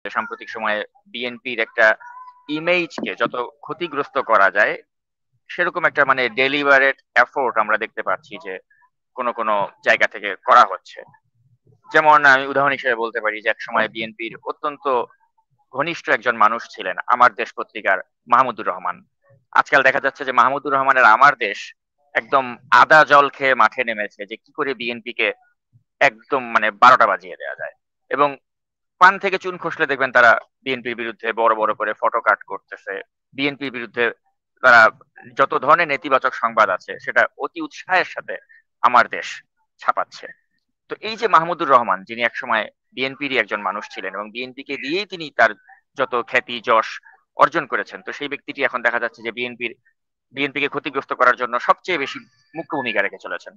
সাম্প্রতিক সময়ে বিএনপির একটা ইমেজকে যত ক্ষতিগ্রস্ত করা যায় সেরকম একটা মানে ডেলিভারেট এফোর্ট আমরা দেখতে পাচ্ছি যে কোনো কোনো জায়গা থেকে করা হচ্ছে। যেমন আমি উদাহরণ হিসেবে বলতে পারি যে একসময় বিএনপির অত্যন্ত ঘনিষ্ঠ একজন মানুষ ছিলেন আমার দেশ পত্রিকার মাহমুদুর রহমান। আজকাল দেখা যাচ্ছে যে মাহমুদুর রহমানের আমার দেশ একদম আদা জল খেয়ে মাঠে নেমেছে যে কি করে বিএনপি কে একদম মানে 12টা বাজিয়ে দেওয়া যায়। এবং পান থেকে চুন খসলে দেখবেন তারা বিএনপির বিরুদ্ধে বড় বড় করে ফটো কাট করতেছে। বিএনপির বিরুদ্ধে তারা যত ধরনের নেতিবাচক সংবাদ আছে সেটা অতি উৎসাহের সাথে আমার দেশ ছাপাচ্ছে। তো এই যে মাহমুদুর রহমান যিনি একসময় বিএনপিরই একজন মানুষ ছিলেন এবং বিএনপি কে দিয়েই তিনি তার যত খ্যাতি যশ অর্জন করেছেন, তো সেই ব্যক্তিটি এখন দেখা যাচ্ছে যে বিএনপি কে ক্ষতিগ্রস্ত করার জন্য সবচেয়ে বেশি মুখ্য ভূমিকা রেখে চলেছেন।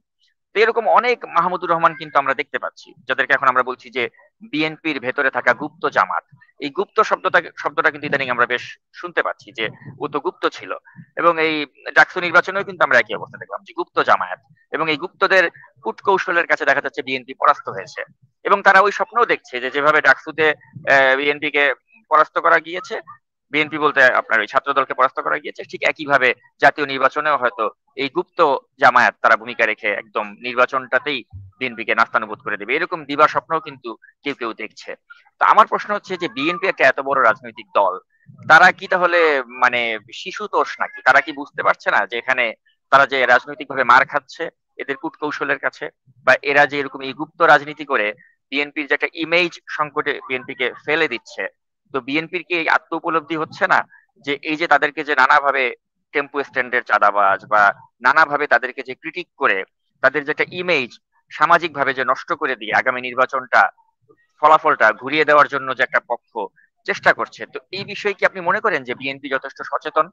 তো এরকম অনেক মাহমুদুর রহমান কিন্তু আমরা দেখতে পাচ্ছি যাদেরকে এখন আমরা বলছি যে বিএনপির ভেতরে থাকা গুপ্ত জামাত। এই গুপ্ত শব্দটা কিন্তু ইদানিং আমরা বেশ শুনতে পাচ্ছি যে ও তো গুপ্ত ছিল। এবং এই ডাকসু নির্বাচনেও কিন্তু আমরা একই অবস্থা দেখলাম যে গুপ্ত জামায়াত এবং এই গুপ্তদের কূটকৌশলের কাছে দেখা যাচ্ছে বিএনপি পরাস্ত হয়েছে। এবং তারা ওই স্বপ্নও দেখছে যে যেভাবে ডাকসুতে বিএনপি কে পরাস্ত করা গিয়েছে, বিএনপি বলতে আপনার ওই ছাত্র দলকে পরাস্ত করা গিয়েছে, ঠিক একইভাবে জাতীয় নির্বাচনেও হয়তো এই গুপ্ত জামায়াত তারা ভূমিকা রেখে একদম নির্বাচনটাতেই বিএনপি কে নাস্তানুবুদ করে দেবে, এরকম দিবা স্বপ্নও কিন্তু কেউ কেউ দেখছে। তো আমার প্রশ্ন হচ্ছে যে বিএনপি একটা এত বড় রাজনৈতিক দল, তারা কি তাহলে মানে শিশুতোষ নাকি? তারা কি বুঝতে পারছে না যে এখানে তারা যে রাজনৈতিক ভাবে মার খাচ্ছে এদের কূটকৌশলের কাছে, বা এরা যে এরকম এই গুপ্ত রাজনীতি করে বিএনপির যে একটা ইমেজ সংকটে বিএনপি কে ফেলে দিচ্ছে? তো বিএনপির কি এই আত্ম উপলব্ধি হচ্ছে না যে এই যে তাদেরকে যে নানাভাবে টেম্পো স্ট্যান্ডের চাঁদাবাজ বা নানাভাবে তাদেরকে যে ক্রিটিক করে তাদের যে একটা ইমেজ সামাজিক ভাবে যে নষ্ট করে দিয়ে আগামী নির্বাচনটা ফলাফলটা ঘুরিয়ে দেওয়ার জন্য যে একটা পক্ষ চেষ্টা করছে, তো এই বিষয়ে কি আপনি মনে করেন যে বিএনপি যথেষ্ট সচেতন?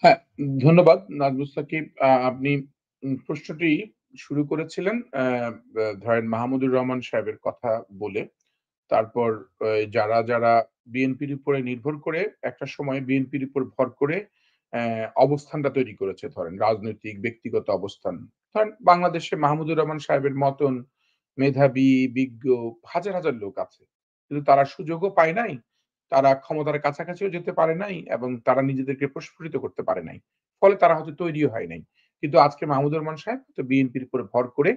হ্যাঁ, ধন্যবাদ নাজমুস সাকিব। আপনি প্রশ্নটি শুরু করেছিলেন ধরেন মাহমুদুর রহমান সাহেবের কথা বলে। তারপর যারা যারা বিএনপির উপরে নির্ভর করে একটা সময় বিএনপির উপর ভর করে অবস্থানটা তৈরি করেছে, ধরেন রাজনৈতিক ব্যক্তিগত অবস্থান। ধরেন বাংলাদেশে মাহমুদুর রহমান সাহেবের মতন মেধাবী বিজ্ঞ হাজার হাজার লোক আছে, কিন্তু তারা সুযোগও পায় নাই, তারা ক্ষমতার কাছাকাছিও যেতে পারে নাই এবং তারা নিজেদেরকে প্রস্ফুটিত করতে পারে নাই, ফলে তারা হয়তো তৈরিও হয় নাই। কিন্তু আজকে মাহমুদুর রহমান সাহেব তো বিএনপির উপরে ভর করে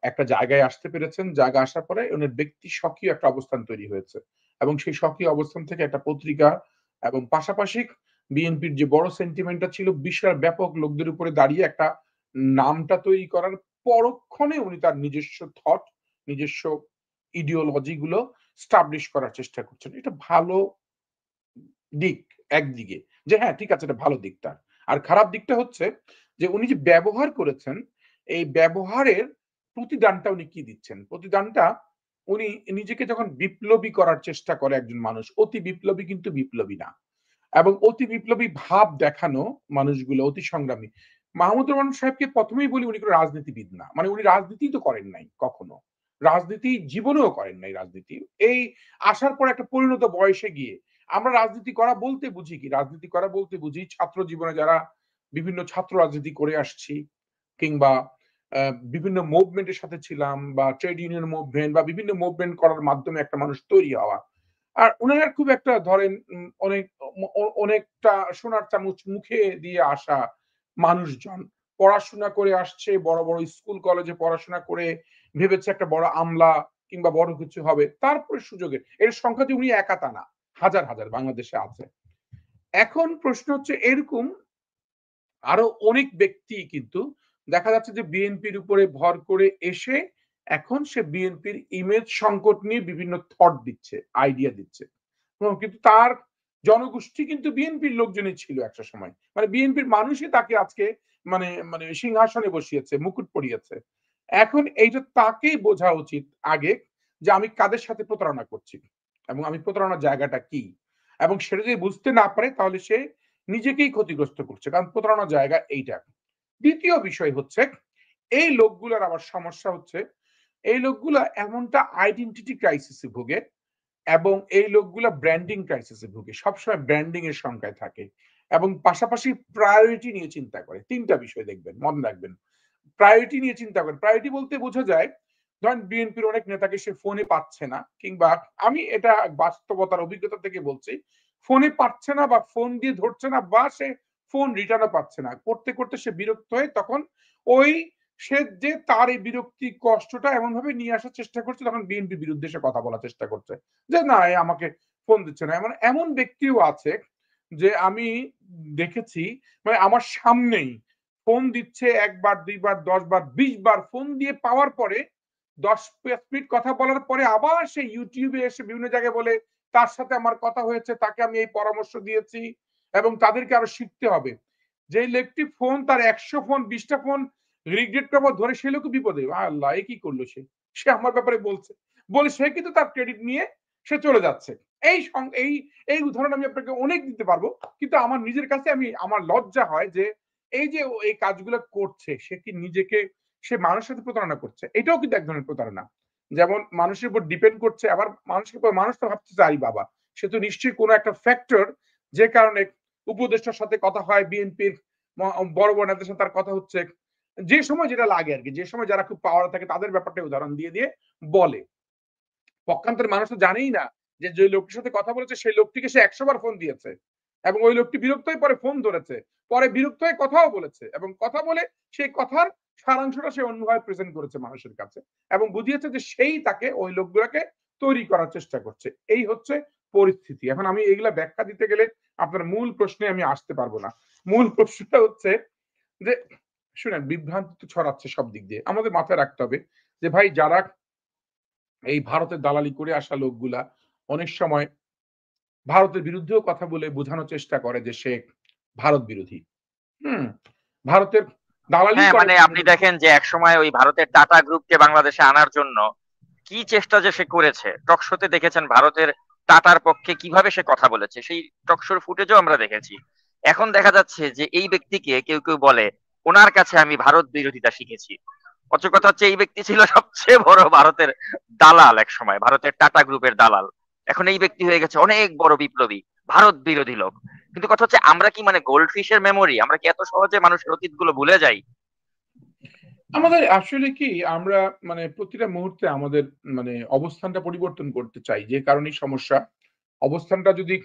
একটা জায়গায় আসতে পেরেছেন। জায়গা আসার পরে উনার ব্যক্তি স্বকীয় একটা অবস্থান তৈরি হয়েছে। এবং সেই স্বকীয় অবস্থান থেকে একটা পত্রিকা এবং পাশাপাশি বিএনপির যে বড় সেন্টিমেন্টটা ছিল বিশাল ব্যাপক লোকদের উপরে দাঁড়িয়ে একটা নামটা তৈরি করার পরক্ষণে উনি তার নিজস্ব থট, নিজস্ব ইডিওলজি গুলো স্টাবলিশ করার চেষ্টা করছেন। এটা ভালো দিক একদিকে, যে হ্যাঁ ঠিক আছে, এটা ভালো দিক তার। আর খারাপ দিকটা হচ্ছে যে উনি যে ব্যবহার করেছেন, এই ব্যবহারের প্রতিদানটা উনি কি দিচ্ছেন? প্রতিদানটা উনি নিজেকে যখন বিপ্লবী করার চেষ্টা করে একজন মানুষ, অতি বিপ্লবী কিন্তু বিপ্লবী না। এবং অতি বিপ্লবী ভাব দেখানো মানুষগুলো অতি সংগ্রামী। মাহমুদুর রহমান সাহেবকে প্রথমেই বলি উনি কোনো রাজনীতিবিদ না। মানে উনি রাজনীতি তো করেন নাই কখনো। রাজনীতি জীবনেও করেন নাই রাজনীতি। এই আসার পর একটা পরিণত বয়সে গিয়ে আমরা রাজনীতি করা বলতে বুঝি কি? রাজনীতি করা বলতে বুঝি ছাত্র জীবনে যারা বিভিন্ন ছাত্র রাজনীতি করে আসছি, কিংবা বিভিন্ন মুভমেন্টের সাথে ছিলাম, বা ট্রেড ইউনিয়ন মুভমেন্ট বা বিভিন্ন মুভমেন্ট করার মাধ্যমে একটা মানুষ তৈরি হওয়া। আর উনার খুব একটা ধরেন অনেকটা সোনার চামচ মুখে দিয়ে আসা মানুষজন। পড়াশোনা করে আসছে, বড়, বড় স্কুল কলেজে পড়াশোনা করে ভেবেছে একটা বড় আমলা কিংবা বড় কিছু হবে। তারপরে সুযোগের এর সংখ্যা যে উনি একা তা না। হাজার, হাজার বাংলাদেশে আছে। এখন প্রশ্ন হচ্ছে এরকম আরো অনেক ব্যক্তি কিন্তু দেখা যাচ্ছে যে বিএনপির উপরে ভর করে এসে এখন সে বিএনপির ইমেজ সংকট নিয়ে বিভিন্ন থট দিচ্ছে, আইডিয়া দিচ্ছে। কিন্তু তার জনগোষ্ঠী কিন্তু বিএনপির লোকজনই ছিল একটা সময়। মানে বিএনপির মানুষই তাকে আজকে মানে মানে সিংহাসনে বসিয়েছে, মুকুট পরিয়েছে। এখন এইটা তাকেই বোঝা উচিত আগে, যে আমি কাদের সাথে প্রতারণা করছি এবং আমি প্রতারণার জায়গাটা কি। এবং সেটা যদি বুঝতে না পারে তাহলে সে নিজেকেই ক্ষতিগ্রস্ত করছে, কারণ প্রতারণার জায়গা এইটা। দ্বিতীয় বিষয় হচ্ছে এই লোকগুলোর আবার সমস্যা হচ্ছে এই লোকগুলা এমনটা আইডেন্টিটি ক্রাইসিসে ভোগে এবং এই লোকগুলা ব্র্যান্ডিং ক্রাইসিসে ভোগে, সবসময় ব্র্যান্ডিং এর সংখ্যায় থাকে এবং পাশাপাশি প্রায়োরিটি নিয়ে চিন্তা করে। তিনটা বিষয় দেখবেন, মনে রাখবেন। প্রায়োরিটি নিয়ে চিন্তা করে, প্রায়োরিটি বলতে বোঝা যায় ধরেন বিএনপির অনেক নেতাকে সে ফোনে পাচ্ছে না, কিংবা আমি এটা বাস্তবতার অভিজ্ঞতা থেকে বলছি, ফোনে পাচ্ছে না বা ফোন দিয়ে ধরছে না বা সে ফোন রিটার্নও পাচ্ছে না, করতে করতে সে বিরক্ত হয়ে তখন ওই সে যে তার এই বিরক্তি কষ্টটা এমন ভাবে নিয়ে আসার চেষ্টা করছে, তখন বিএনপি বিরুদ্ধে সে কথা বলার চেষ্টা করছে যে না এ আমাকে ফোন দিচ্ছে না। এমন এমন ব্যক্তিও আছে যে আমি দেখেছি, মানে আমার সামনেই ফোন দিচ্ছে, একবার দুইবার 10 বার 20 বার ফোন দিয়ে পাওয়ার পরে 10 মিনিট কথা বলার পরে আবার সে ইউটিউবে এসে বিভিন্ন জায়গায় বলে তার সাথে আমার কথা হয়েছে, তাকে আমি এই পরামর্শ দিয়েছি এবং তাদেরকে আরো শিখতে হবে। যে লোকটি ফোন তার 100 ফোন 20টা ফোন রিগ্রেট করবো ধরে সে লোক বিপদে, আল্লাহ এ কি করলো সে, সে আমার ব্যাপারে বলছে বলে সে কিন্তু তার ক্রেডিট নিয়ে সে চলে যাচ্ছে। এই এই এই উদাহরণ আমি আপনাকে অনেক দিতে পারবো, কিন্তু আমার নিজের কাছে আমি আমার লজ্জা হয় যে এই যে এই কাজগুলো করছে সে কি নিজেকে সে মানুষের সাথে প্রতারণা করছে, এটাও কিন্তু এক ধরনের প্রতারণা। যেমন মানুষের উপর ডিপেন্ড করছে, আবার মানুষের উপর মানুষ তো ভাবছে আরে বাবা সে তো নিশ্চয়ই কোনো একটা ফ্যাক্টর যে কারণে উপদেষ্টার সাথে কথা হয়, বিএনপির বড় বড় নেতাদের সাথে তার কথা হচ্ছে, যে সময় যেটা লাগে আর কি, যে সময় যারা খুব পাওয়ার থাকে তাদের ব্যাপারটা উদাহরণ দিয়ে দিয়ে বলে। পক্ষান্তরের মানুষ তো জানেই না যে যে লোকটির সাথে কথা বলেছে সেই লোকটিকে সে 100 বার ফোন দিয়েছে এবং ওই লোকটি বিরক্ত হয়ে পরে ফোন ধরেছে, পরে বিরক্ত হয়ে কথাও বলেছে এবং কথা বলে সেই কথার সারাংশটা সে অন্যভাবে প্রেজেন্ট করেছে মানুষের কাছে এবং বুঝিয়েছে যে সেই তাকে ওই লোকগুলোকে তৈরি করার চেষ্টা করছে। এই হচ্ছে পরিস্থিতি। এখন আমি এগুলা ব্যাখ্যা দিতে গেলে আপনার মূল প্রশ্নে আমি আসতে পারবো না। মূল প্রশ্নটা হচ্ছে যে শুনেন বিভ্রান্তি তো ছড়াচ্ছে সব দিক দিয়ে, আমাদের মাথায় রাখতে হবে যে ভাই যারা এই ভারতের দালালি করে আসা লোকগুলা অনেক সময় ভারতের বিরুদ্ধেও কথা বলে বোঝানোর চেষ্টা করে যে সে ভারত বিরোধী। হুম, ভারতের দালালি হ্যাঁ, করে মানে আপনি বিভিন্ন। দেখেন যে একসময় ওই ভারতের টাটা গ্রুপকে বাংলাদেশে আনার জন্য কি চেষ্টা যে সে করেছে, টকশোতে দেখেছেন ভারতের টাটার পক্ষে কিভাবে সে কথা বলেছে, সেই টকশোর ফুটেজও আমরা দেখেছি। এখন দেখা যাচ্ছে যে এই ব্যক্তিকে কেউ কেউ বলে ওনার কাছে আমি ভারত বিরোধিতা শিখেছি। অথচ কথা হচ্ছে এই ব্যক্তি ছিল সবচেয়ে বড় ভারতের দালাল, এক সময় ভারতের টাটা গ্রুপের দালাল। এখন এই ব্যক্তি হয়ে গেছে অনেক বড় বিপ্লবী, ভারত বিরোধী লোক। কিন্তু কথা হচ্ছে আমরা কি মানে গোল্ড ফিশের মেমোরি, আমরা কি এত সহজে মানুষের অতীত গুলো ভুলে যাই? আমাদের আসলে কি আমরা মানে প্রতিটা মুহূর্তে আমাদের মানে অবস্থানটা পরিবর্তন করতে চাই, যে কারণেই সমস্যা। অবস্থানটা যদি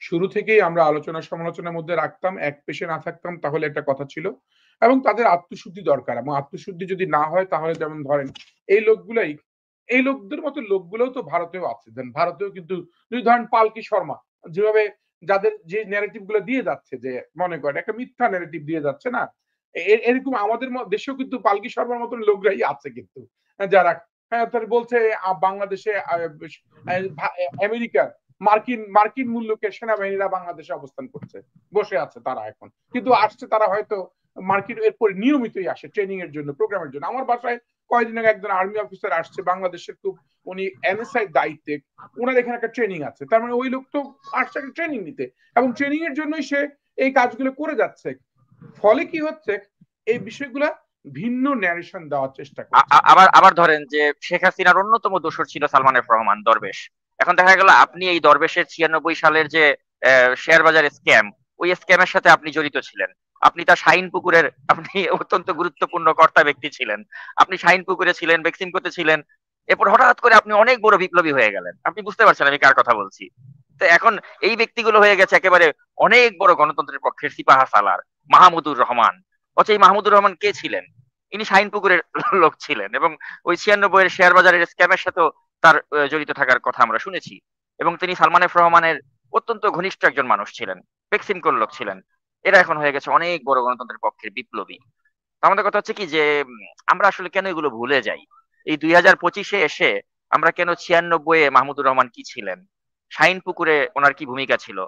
শুরু থেকেই আমরা আলোচনা সমালোচনার মধ্যে রাখতাম, এক পেশে না থাকতাম, তাহলে একটা কথা ছিল। এবং তাদের আত্মশুদ্ধি দরকার, এবং আত্মশুদ্ধি যদি না হয় তাহলে যেমন ধরেন এই লোকগুলাই, এই লোকদের মতো লোকগুলোও তো ভারতেও আছে। দেন ভারতেও কিন্তু যদি ধরেন পালকি শর্মা যেভাবে যাদের যে ন্যারেটিভ গুলো দিয়ে যাচ্ছে, যে মনে করেন একটা মিথ্যা ন্যারেটিভ দিয়ে যাচ্ছে না, এরকম আমাদের দেশেও কিন্তু পালকি শর্মার মতন লোকরাই আছে কিন্তু, যারা হ্যাঁ তার বলছে বাংলাদেশে আমেরিকার মার্কিন মার্কিন মূল্যকে সেনাবাহিনীরা বাংলাদেশে অবস্থান করছে, বসে আছে তারা এখন, কিন্তু আসছে তারা হয়তো মার্কিন এরপর নিয়মিতই আসে ট্রেনিং এর জন্য, প্রোগ্রামের জন্য। আমার বাসায় কয়েকদিন আগে একজন আর্মি অফিসার আসছে বাংলাদেশের, খুব উনি এনএসআই দায়িত্বে, ওনার এখানে একটা ট্রেনিং আছে, তার মানে ওই লোক তো আসছে একটা ট্রেনিং নিতে এবং ট্রেনিং এর জন্যই সে এই কাজগুলো করে যাচ্ছে। ফলে কি হচ্ছে এই বিষয়গুলা ভিন্ন ন্যারেশন দেওয়ার চেষ্টা করছে। আবার আবার ধরেন যে শেখ হাসিনার অন্যতম দোসর ছিল সালমান এফ রহমান দরবেশ। এখন দেখা গেল আপনি এই দরবেশের 96 সালের যে শেয়ার বাজার স্ক্যাম, ওই স্ক্যামের সাথে আপনি জড়িত ছিলেন। আপনি তার শাহিন পুকুরের আপনি অত্যন্ত গুরুত্বপূর্ণ কর্তা ব্যক্তি ছিলেন। আপনি শাহিন পুকুরে ছিলেন, বেক্সিমকোতে ছিলেন। এরপর হঠাৎ করে আপনি অনেক বড় বিপ্লবী হয়ে গেলেন। আপনি বুঝতে পারছেন আমি কার কথা বলছি? তো এখন এই ব্যক্তিগুলো হয়ে গেছে একেবারে অনেক বড় গণতন্ত্রের পক্ষের সিপাহা সালার, মাহমুদুর রহমান। অথচ এই মাহমুদুর রহমান কে ছিলেন? ইনি শাহিনপুকুরের লোক ছিলেন এবং ওই 96 এর শেয়ার বাজারের স্ক্যামের সাথেও তার জড়িত থাকার কথা আমরা শুনেছি। এবং তিনি সালমান এফ রহমানের অত্যন্ত ঘনিষ্ঠ একজন মানুষ ছিলেন, বেক্সিমকোর লোক ছিলেন। এরা এখন হয়ে গেছে অনেক বড় গণতন্ত্রের পক্ষের বিপ্লবী। তো আমাদের কথা হচ্ছে কি যে আমরা আসলে কেন এগুলো ভুলে যাই? এই 2025-এ এসে আমরা কেন 96-এ মাহমুদুর রহমান কি ছিলেন, শাহিন পুকুরে ওনার কি ভূমিকা ছিল,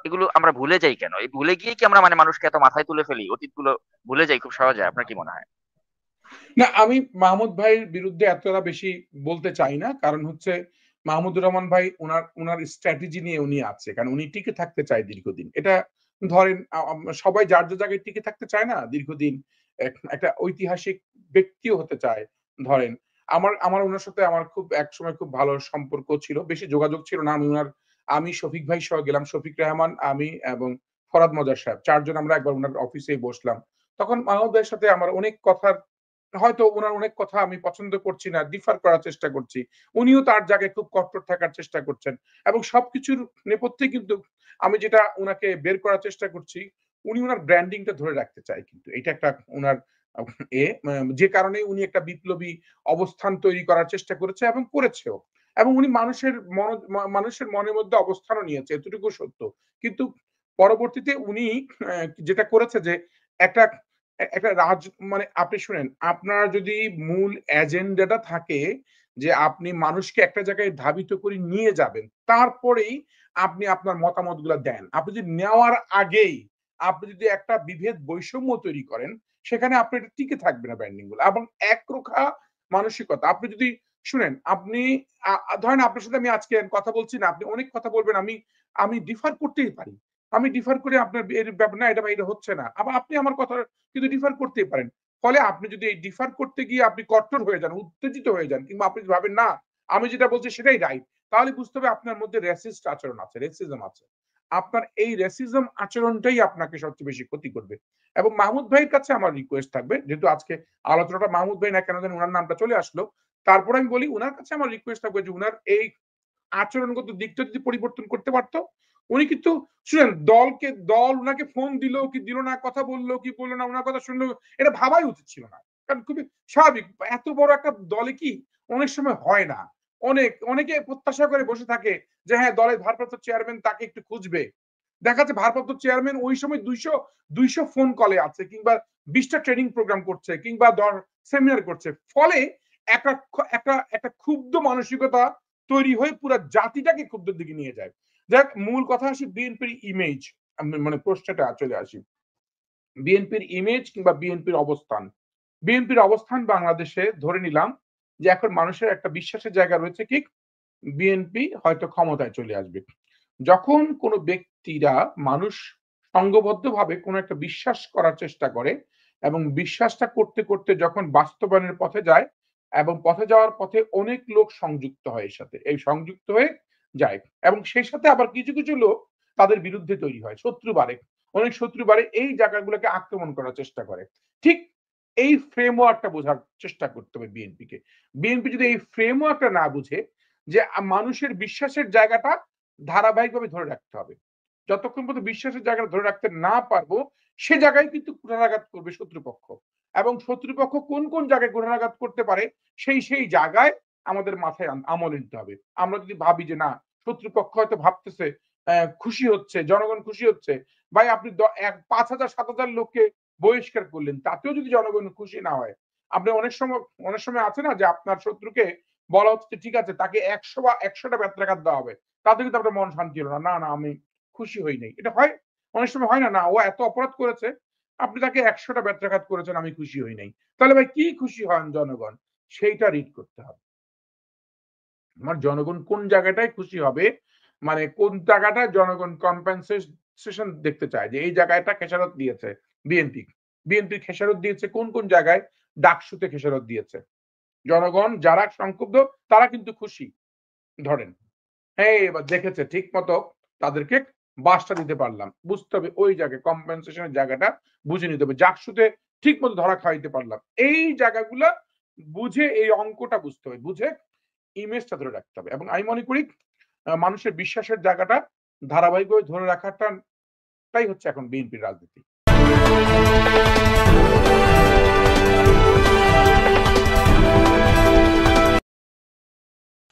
এগুলো আমরা ভুলে যাই কেন? এই ভুলে গিয়ে কি আমরা মানে মানুষকে এত মাথায় তুলে ফেলি, অতীতগুলো ভুলে যাই খুব সহজে? আপনার কি মনে হয়? না আমি মাহমুদ ভাইয়ের বিরুদ্ধে এতটা বেশি বলতে চাই না, কারণ হচ্ছে মাহমুদুর রহমান ভাই ওনার ওনার স্ট্র্যাটেজি নিয়ে উনি আছে, কারণ উনি টিকে থাকতে চায় দীর্ঘদিন। এটা ধরেন সবাই যার যার জায়গায় টিকে থাকতে চায় না দীর্ঘদিন, একটা ঐতিহাসিক ব্যক্তিও হতে চায়। ধরেন আমার আমার ওনার সাথে আমার খুব একসময় খুব ভালো সম্পর্ক ছিল, বেশি যোগাযোগ ছিল না। আমি শফিক ভাই সহ গেলাম, শফিক রেহমান, আমি এবং ফরাদ মজার সাহেব, চারজন আমরা একবার ওনার অফিসেই বসলাম। তখন মাহমুদ ভাইয়ের সাথে আমার অনেক কথার হয়তো উনার অনেক কথা আমি পছন্দ করছি না, ডিফার করার চেষ্টা করছি। উনিও তার জায়গায় খুব কট্টর থাকার চেষ্টা করছেন। এবং সবকিছুর নেপথ্যে কিন্তু আমি যেটা উনাকে বের করার চেষ্টা করছি, উনি উনার ব্র্যান্ডিং টা ধরে রাখতে চায় কিন্তু। এটা একটা উনার আ যে কারণে উনি একটা বিপ্লবী অবস্থান তৈরি করার চেষ্টা করেছে এবং করেছেও। এবং উনি মানুষের মনের মধ্যে অবস্থানও নিয়েছে, এতটুকু সত্য। কিন্তু পরবর্তীতে উনি যেটা করেছে যে একটা একটা মানে আপনি শুনেন, আপনার যদি মূল এজেন্ডাটা থাকে যে আপনি মানুষকে একটা জায়গায় ধাবিত করে নিয়ে যাবেন, তারপরেই আপনি আপনার মতামতগুলা দেন। আপনি যদি নেওয়ার আগেই আপনি যদি একটা বিভেদ বৈষম্য তৈরি করেন, সেখানে আপনার এটা টিকে থাকবে না ব্র্যান্ডিং গুলো। এবং একরোখা মানসিকতা। আপনি যদি শুনেন, আপনি ধরেন আপনার সাথে আমি আজকে কথা বলছি না, আপনি অনেক কথা বলবেন, আমি আমি ডিফার করতেই পারি। আমি ডিফার করে আপনার এর না এটা বা এটা হচ্ছে না। আবার আপনি আমার কথা কিন্তু ডিফার করতেই পারেন। ফলে আপনি যদি এই ডিফার করতে গিয়ে আপনি কট্টর হয়ে যান, উত্তেজিত হয়ে যান, কিংবা আপনি ভাবেন না আমি যেটা বলছি সেটাই রাইট, তাহলে বুঝতে হবে আপনার মধ্যে রেসিস্ট আচরণ আছে, রেসিজম আছে। আপনার এই রেসিজম আচরণটাই আপনাকে সবচেয়ে বেশি ক্ষতি করবে। এবং মাহমুদ ভাইয়ের কাছে আমার রিকোয়েস্ট থাকবে, যেহেতু আজকে আলোচনাটা মাহমুদ ভাই না কেন জানি উনার নামটা চলে আসলো। তারপরে আমি বলি উনার কাছে আমার রিকোয়েস্ট থাকবে যে উনার এই আচরণগত দিকটা যদি পরিবর্তন করতে পারতো, উনি কিন্তু শুনেন দল উনাকে ফোন দিল কি দিল না, কথা বললো কি বললো না, উনার কথা শুনলো, এটা ভাবাই উচিত ছিল না। কারণ খুবই স্বাভাবিক, এত বড় একটা দলে কি অনেক সময় হয় না। অনেকে প্রত্যাশা করে বসে থাকে যে হ্যাঁ দলের ভারপ্রাপ্ত চেয়ারম্যান তাকে একটু খুঁজবে। দেখা যাচ্ছে ভারপ্রাপ্ত চেয়ারম্যান ওই সময় ২০০ ফোন কলে আছে, কিংবা ২০টা ট্রেনিং প্রোগ্রাম করছে, কিংবা সেমিনার করছে। ফলে একটা একটা ক্ষুব্ধ মানসিকতা তৈরি হয়ে পুরো জাতিটাকে ক্ষুব্ধের দিকে নিয়ে যায়। যাক, মূল কথা আসি বিএনপির ইমেজ। আমি মানে প্রশ্নটা চলে আসি। বিএনপির ইমেজ কিংবা বিএনপির অবস্থান। বিএনপির অবস্থান বাংলাদেশে ধরে নিলাম যে এখন মানুষের একটা বিশ্বাসের জায়গা রয়েছে কি বিএনপি হয়তো ক্ষমতায় চলে আসবে। যখন কোনো ব্যক্তিরা মানুষ সংঘবদ্ধভাবে কোনো একটা বিশ্বাস করার চেষ্টা করে এবং বিশ্বাসটা করতে, করতে যখন বাস্তবায়নের পথে যায় এবং পথে যাওয়ার পথে অনেক লোক সংযুক্ত হয় এর সাথে। এই সংযুক্ত হয়ে যায় এবং সেই সাথে আবার কিছু, কিছু লোক তাদের বিরুদ্ধে তৈরি হয়। শত্রু বাড়ে। অনেক শত্রু বাড়ে এই জায়গাগুলোকে আক্রমণ করার চেষ্টা করে। ঠিক এই ফ্রেমওয়ার্কটা বোঝার চেষ্টা করতে হবে বিএনপিকে। বিএনপি যদি এই ফ্রেমওয়ার্কটা না বুঝে যে মানুষের বিশ্বাসের জায়গাটা ধারাবাহিকভাবে ধরে রাখতে হবে। যতক্ষণ পর্যন্ত বিশ্বাসের জায়গাটা ধরে রাখতে না পারবো, সে জায়গায় কিন্তু কুঠারাঘাত করবে শত্রুপক্ষ। এবং শত্রুপক্ষ কোন, কোন জায়গায় কুঠারাঘাত করতে পারে সেই জায়গায় আমাদের মাথায় আমল নিতে হবে। আমরা যদি ভাবি যে না, শত্রুপক্ষ হয়তো ভাবতেছে খুশি হচ্ছে, জনগণ খুশি হচ্ছে। ভাই আপনি ৫,০০০ ৭,০০০ লোককে বহিষ্কার করলেন, তাতেও যদি জনগণ খুশি না হয়, আপনি অনেক সময় আছে না যে আপনার শত্রুকে বলা হচ্ছে ঠিক আছে তাকে ১০০টা বেত্রাঘাত দেওয়া হবে। তাতে কিন্তু আপনার মন শান্তি হলো না। না, না আমি খুশি হই নাই। এটা হয়? অনেক সময় হয় না? না ও এত অপরাধ করেছে, আপনি তাকে ১০০টা বেত্রাঘাত করেছেন, আমি খুশি হই নাই। তাহলে ভাই কি খুশি হন জনগণ? সেইটা রিড করতে হবে। আমার জনগণ কোন জায়গাটায় খুশি হবে, মানে কোন জায়গাটায় জনগণ কম্পেনসেশন দেখতে চায় যে এই জায়গাটা খেসারত দিয়েছে বিএনপি। বিএনপি খেসারত দিয়েছে কোন, কোন জায়গায়? ডাকসুতে খেসারত দিয়েছে। জনগণ যারা সংক্ষুব্ধ তারা কিন্তু খুশি। ধরেন, হ্যাঁ, এবার দেখেছে ঠিক মতো তাদেরকে বাসটা দিতে পারলাম। বুঝতে হবে ওই জায়গায় কম্পেনসেশন এর জায়গাটা বুঝে নিতে হবে। জাকসুতে ঠিক মতো ধরা খাওয়াইতে পারলাম। এই জায়গাগুলা বুঝে এই অঙ্কটা বুঝতে হবে। বুঝে ইমেজটা ধরে রাখতে হবে। এবং আমি মনে করি মানুষের বিশ্বাসের জায়গাটা ধারাবাহিকভাবে ধরে রাখাটাই হচ্ছে এখন বিএনপির রাজনীতি।